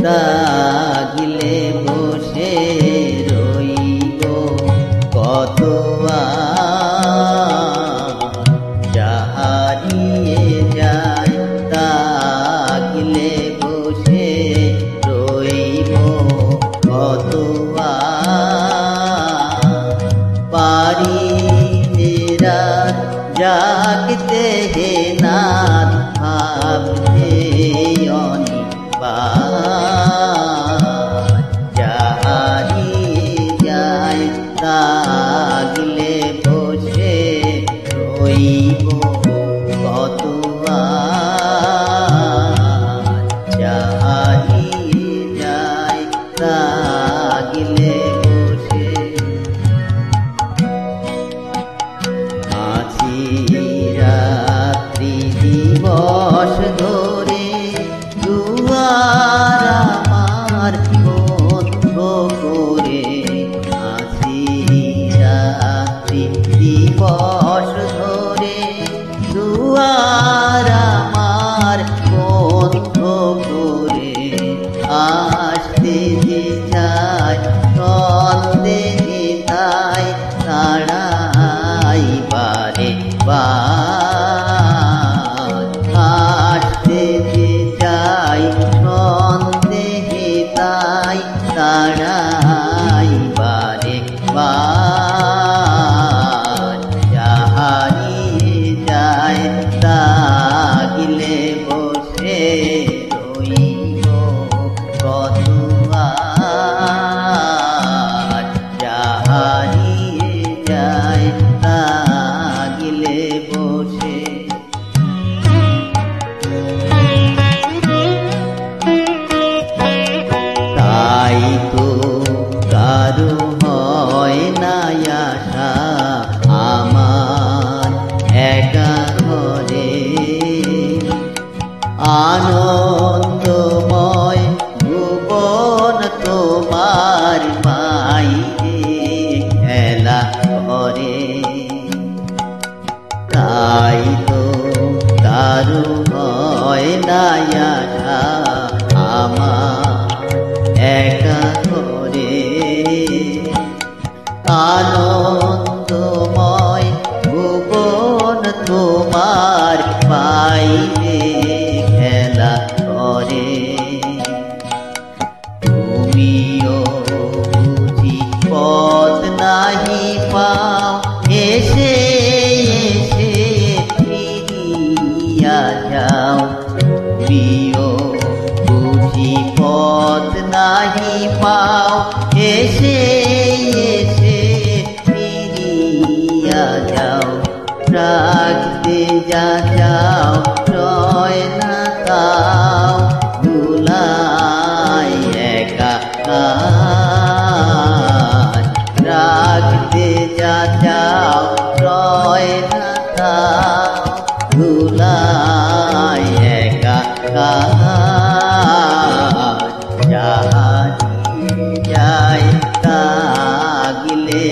লাগিলে বসে রইব কত হারিয়ে যায় তাকিলে বসে রইব কত পারি রাত জাগতে হে নাথ ভাবতে লাগিলে বসে রইব কত হারিয়ে যায় লাগিলে বসে আছি রাত্রি দিবস ধরে দুয়ার আমার বন্ধ করে দিবস ধরে দুয়ার আমার বন্ধ করে আসতে যে চাই সন্দেহে তাই তাড়াই বারে আসতে যে চাই সন্দেহে তাই তাড়াই বারে লাগিলে বসে রইব কত হারিয়ে যায় লাগিলে বসে তাই তো কারো হয় না আশা আমার একা ঘরে আনন্দময় ভুবন তোমার বাইরে খেলা করে তাই তো কারো হয় না আশা আমার একা ঘরে আনন্দময় ভুবন তোমার বাইরে খেলা করে তুমিও বুঝি পথ নাহি পাও এসে এসে ফিরিয়া যাও তুমিও বুঝি পথ নাহি পাও এসে এসে ফিরিয়া যাও রাখতে যা যাও রয় না তাও ভুলাই একা রাখতে যা যাও রয় না তাও ভুলাই একা যায় তাগিলে